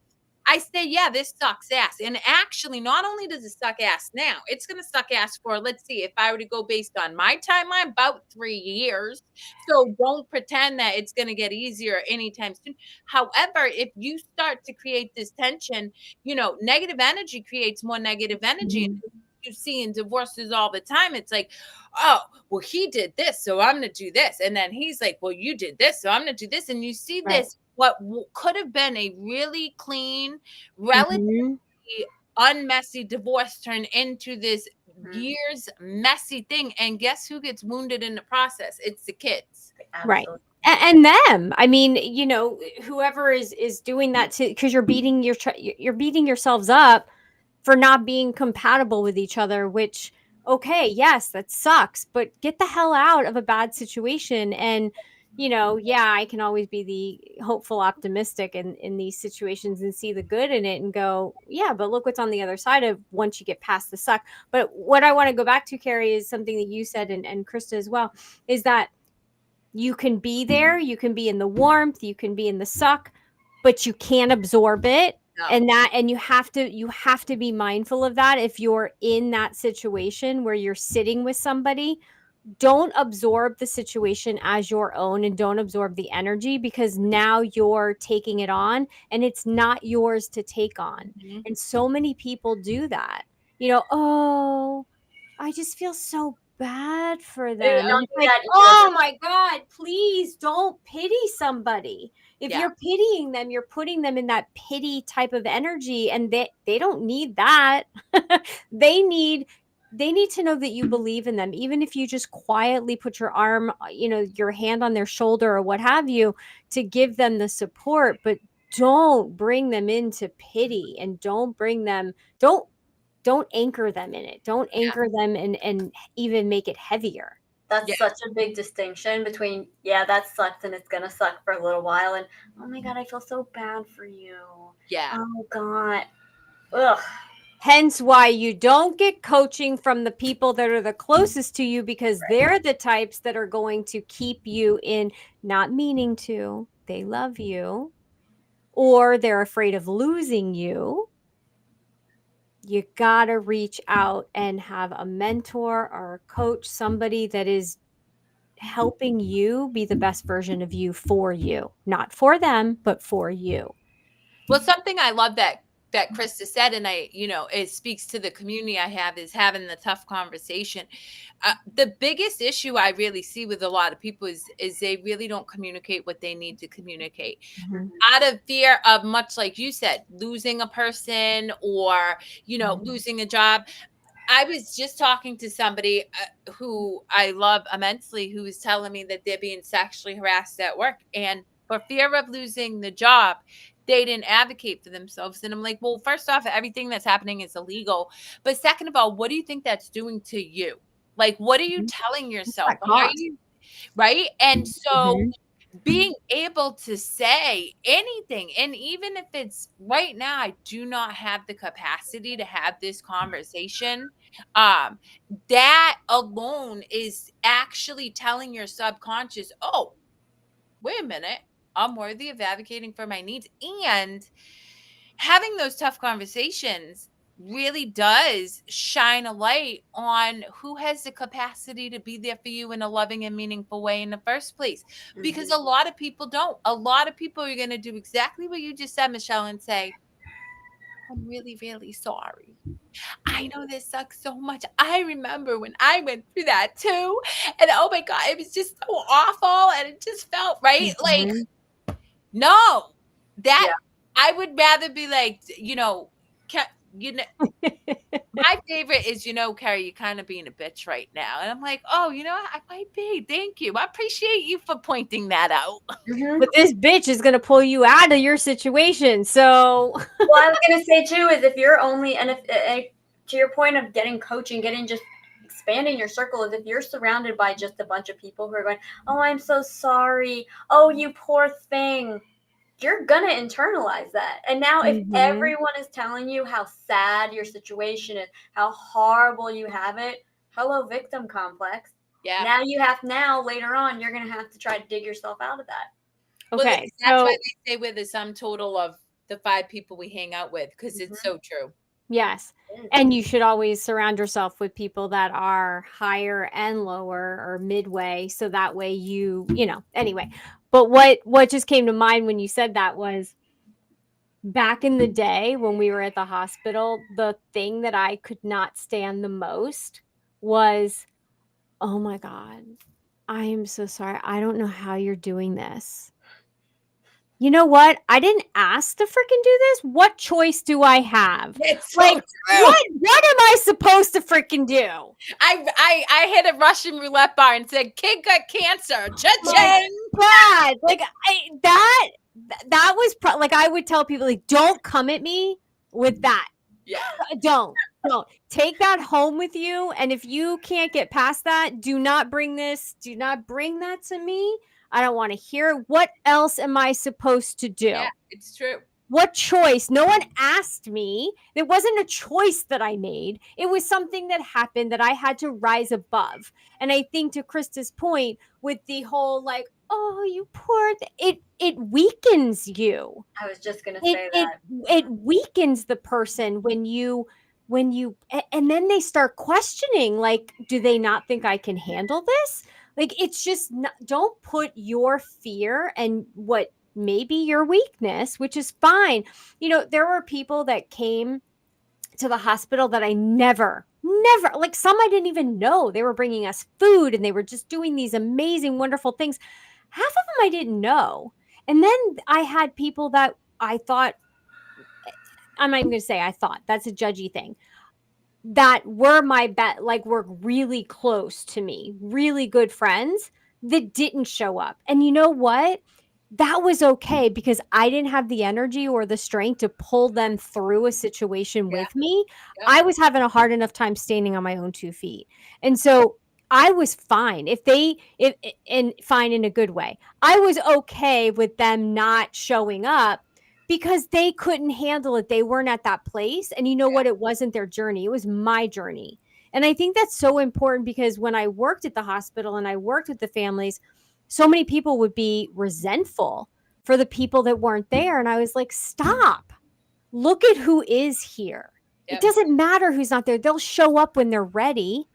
I say, yeah, this sucks ass. And actually, not only does it suck ass now, it's going to suck ass for, let's see, if I were to go based on my timeline, about 3 years. So don't pretend that it's going to get easier anytime soon. However, if you start to create this tension, negative energy creates more negative energy. And you see in divorces all the time, it's like, oh, well, he did this, so I'm going to do this. And then he's like, well, you did this, so I'm going to do this. And you see this, what could have been a really clean, relatively unmessy divorce turn into this years messy thing. And guess who gets wounded in the process? It's the kids. Right. And them. I mean, whoever is doing that because you're beating yourselves up for not being compatible with each other, which okay, yes, that sucks, but get the hell out of a bad situation. And, yeah, I can always be the hopeful, optimistic in these situations and see the good in it and go, yeah, but look what's on the other side of once you get past the suck. But what I want to go back to, Kerri, is something that you said, and Krista as well, is that you can be there, you can be in the warmth, you can be in the suck, but you can't absorb it. No. And you have to be mindful of that. If you're in that situation where you're sitting with somebody, don't absorb the situation as your own, and don't absorb the energy, because now you're taking it on and it's not yours to take on. Mhm. And so many people do that. Oh, I just feel so bad for them. Don't And it's do like, that oh either. my God, please don't pity somebody. If Yeah. you're pitying them, you're putting them in that pity type of energy, and they don't need that. they need to know that you believe in them, even if you just quietly put your arm, your hand on their shoulder or what have you, to give them the support. But don't bring them into pity, and don't anchor them in it. Don't anchor them and even make it heavier. That's Yeah. such a big distinction between, yeah, that sucks and it's gonna suck for a little while, and oh my God, I feel so bad for you. Yeah. Oh God. Ugh. Hence why you don't get coaching from the people that are the closest to you, because they're the types that are going to keep you in, not meaning to. They love you, or they're afraid of losing you. You gotta reach out and have a mentor or a coach, somebody that is helping you be the best version of you, for you, not for them, but for you. Well, something I love that Krista said, and it speaks to the community I have, is having the tough conversation. The biggest issue I really see with a lot of people is they really don't communicate what they need to communicate, out of fear of, much like you said, losing a person, or losing a job. I was just talking to somebody who I love immensely, who was telling me that they're being sexually harassed at work, and for fear of losing the job, they didn't advocate for themselves. And I'm like, well, first off, everything that's happening is illegal. But second of all, what do you think that's doing to you? Like, what are you telling yourself? That Why are cost. you right? And so Mhm. being able to say anything, and even if it's right now, I do not have the capacity to have this conversation, that alone is actually telling your subconscious, oh, wait a minute, I'm worthy of advocating for my needs. And having those tough conversations really does shine a light on who has the capacity to be there for you in a loving and meaningful way in the first place. Because a lot of people don't. A lot of people are going to do exactly what you just said, Michelle, and say, I'm really, really sorry. I know this sucks so much. I remember when I went through that too. And oh my God, it was just so awful. And it just felt right. Like, Mhm. no, that Yeah. I would rather be like, you know, my favorite is, Kerri, you're kind of being a bitch right now. And I'm like, oh, I might be. Thank you. I appreciate you for pointing that out. But this bitch is gonna pull you out of your situation. So Well, I was gonna say too is, if you're only, and if to your point of getting coaching, getting just expanding your circle, is if you're surrounded by just a bunch of people who are going, oh, I'm so sorry, oh, you poor thing, you're gonna internalize that. And now if everyone is telling you how sad your situation is, how horrible you have it, hello, victim complex. Yeah. Now later on, you're gonna have to try to dig yourself out of that. okay, That's why so they say we're the sum total of the 5 people we hang out with, because it's so true. yes. And you should always surround yourself with people that are higher and lower, or midway, so that way anyway. But what just came to mind when you said that was, back in the day when we were at the hospital, the thing that I could not stand the most was, oh my God, I am so sorry. I don't know how you're doing this. You know what? I didn't ask to freaking do this. What choice do I have? It's so Like, true. what am I supposed to freaking do? I hit a Russian roulette bar and said, kid got cancer. Cha-ching. God, like that was like, I would tell people, like, don't come at me with that. Yeah. Don't take that home with you. And if you can't get past that, do not bring that to me. I don't want to hear it. What else am I supposed to do? Yeah, it's true. What choice? No one asked me. It wasn't a choice that I made. It was something that happened that I had to rise above. And I think to Krista's point with the whole like, oh, you poor, it weakens you. I was just gonna it say it that. it weakens the person and then they start questioning, like, do they not think I can handle this? Like, it's just not, don't put your fear and what may be your weakness, which is fine. There were people that came to the hospital that I never like, some I didn't even know. They were bringing us food and they were just doing these amazing wonderful things. Half of them I didn't know. And then I had people that I thought, I'm not even going to say I thought, that's a judgy thing, that were my bet, like, were really close to me, really good friends, that didn't show up. And you know what? That was okay, because I didn't have the energy or the strength to pull them through a situation Yeah. with me. Yep. I was having a hard enough time standing on my own 2 feet. And so I was fine if and fine in a good way. I was okay with them not showing up because they couldn't handle it. They weren't at that place. And you know Yeah. what? It wasn't their journey. It was my journey. And I think that's so important, because when I worked at the hospital and I worked with the families, so many people would be resentful for the people that weren't there. And I was like, stop. Look at who is here. It Yep. doesn't matter who's not there. They'll show up when they're ready.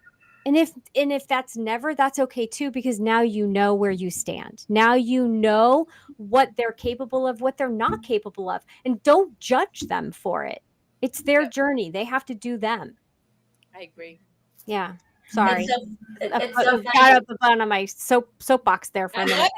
And if that's never, that's okay too, because now you know where you stand. Now you know what they're capable of, what they're not capable of, and don't judge them for it. It's their Yep. journey. They have to do them. I agree. Yeah. Sorry. It's so Got funny. up on my soapbox there for I a minute.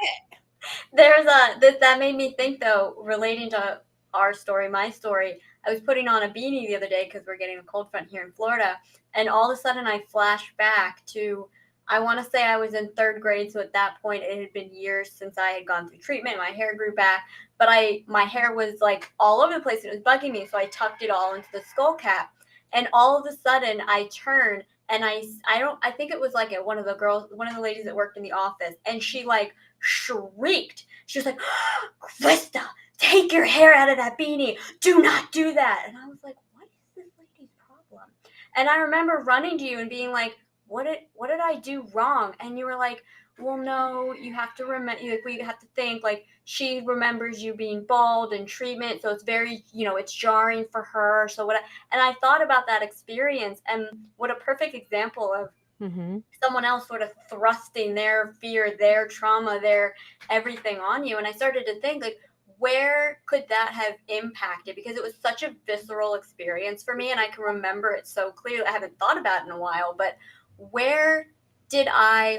love it. That made me think, though, relating to our story, my story. I was putting on a beanie the other day because we're getting a cold front here in Florida, and all of a sudden I flashed back to, I want to say I was in third grade, so at that point it had been years since I had gone through treatment. My hair grew back, but my hair was like all over the place and it was bugging me, so I tucked it all into the skull cap, and all of a sudden I turned and I think it was like one of the ladies that worked in the office, and she like shrieked. She was like, Krista, take your hair out of that beanie. Do not do that. And I was like, what is this lady's problem? And I remember running to you and being like, what did I do wrong? And you were like, well, no, you have to remember, we have to think, like, she remembers you being bald and treatment, so it's very, it's jarring for her. So and I thought about that experience, and what a perfect example of someone else sort of thrusting their fear, their trauma, their everything on you. And I started to think, like, where could that have impacted? Because it was such a visceral experience for me, and I can remember it so clearly. I haven't thought about it in a while, but where did I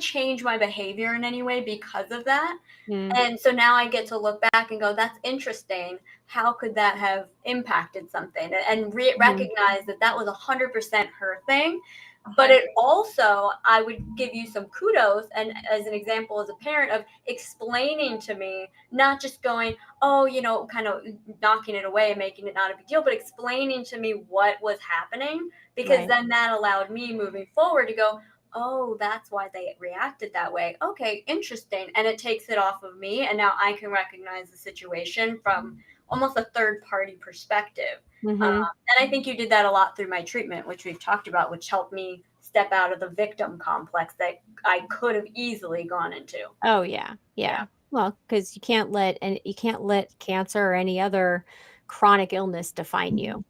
change my behavior in any way because of that? And so now I get to look back and go, that's interesting. How could that have impacted something? And recognize that was 100% her thing. But it also, I would give you some kudos, and as an example, as a parent, of explaining to me, not just going, oh, kind of knocking it away and making it not a big deal, but explaining to me what was happening, because then that allowed me moving forward to go, oh, that's why they reacted that way. Okay, interesting. And it takes it off of me, and now I can recognize the situation from almost a third party perspective. And I think you did that a lot through my treatment, which we've talked about, which helped me step out of the victim complex that I could have easily gone into. Oh yeah. Well, because you can't let cancer or any other chronic illness define you.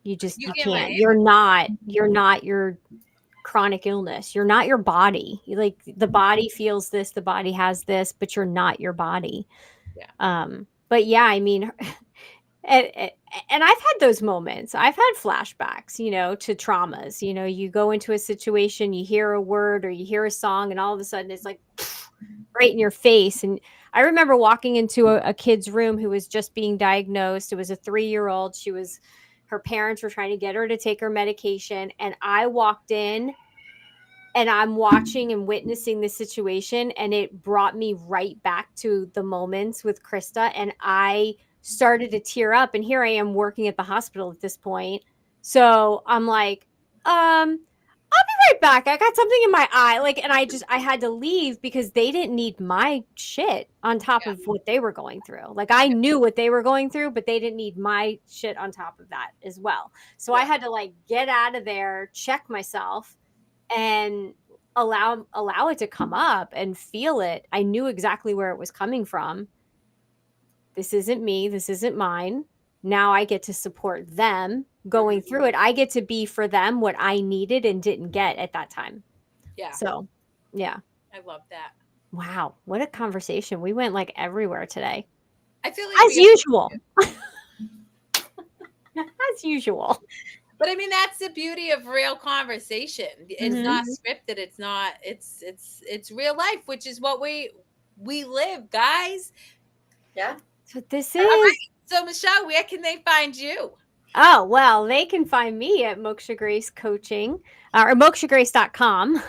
You can't. You're not your chronic illness. You're not your body. Like, the body feels this, the body has this, but you're not your body. But yeah, I mean, and I've had those moments. I've had flashbacks, to traumas. You go into a situation, you hear a word or you hear a song, and all of a sudden it's like right in your face. And I remember walking into a kid's room who was just being diagnosed. It was a 3-year-old. Her parents were trying to get her to take her medication. And I walked in and I'm watching and witnessing the situation. And it brought me right back to the moments with Krista. And I started to tear up. And here I am working at the hospital at this point. So I'm like, I'll be right back. I got something in my eye. Like, and I had to leave because they didn't need my shit on top Yeah. of what they were going through. Like, I knew what they were going through, but they didn't need my shit on top of that as well. So I had to like get out of there, check myself, and allow it to come up and feel it. I knew exactly where it was coming from. This isn't me. This isn't mine. Now I get to support them going through it. I get to be for them what I needed and didn't get at that time. Yeah. So, yeah. I love that. Wow. What a conversation. We went like everywhere today. I feel like As usual. As usual. But I mean, that's the beauty of real conversation. It's not scripted. It's not, it's real life, which is what we live, guys. Yeah. That's what this All is. right. So Michelle, where can they find you? Oh, well, they can find me at Moksha Grace Coaching or mokshagrace.com.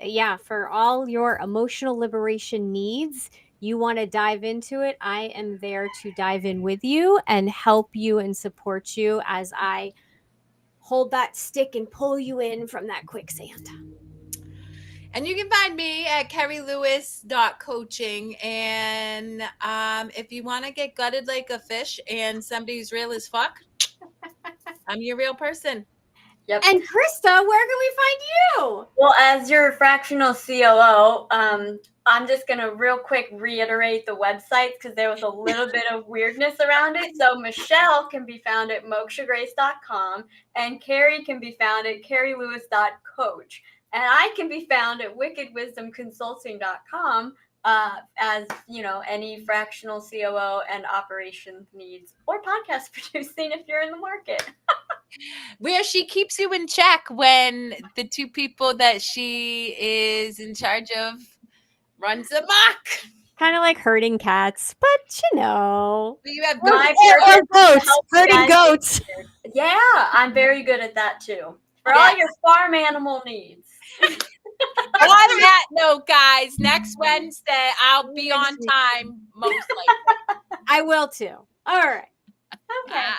Yeah, for all your emotional liberation needs, you want to dive into it. I am there to dive in with you and help you and support you as I hold that stick and pull you in from that quicksand. And you can find me at KerriLewis.Coaching. And if you want to get gutted like a fish and somebody who's real as fuck, I'm your real person. Yep. And Krista, where can we find you? Well, as your fractional COO, I'm just going to real quick reiterate the websites because there was a little bit of weirdness around it. So Michelle can be found at mokshagrace.com and Kerri can be found at KerriLewis.Coach. And I can be found at wickedwisdomconsulting.com as, you know, any fractional COO and operations needs or podcast producing if you're in the market. Where she keeps you in check when the two people that she is in charge of runs amok. Kind of like herding cats, but you know. You have My Or purpose goats. Herding goats. Yeah, I'm very good at that too. For all your farm animal needs. On that note, guys, next Wednesday I'll be on time, most likely. I will too. All right. Okay.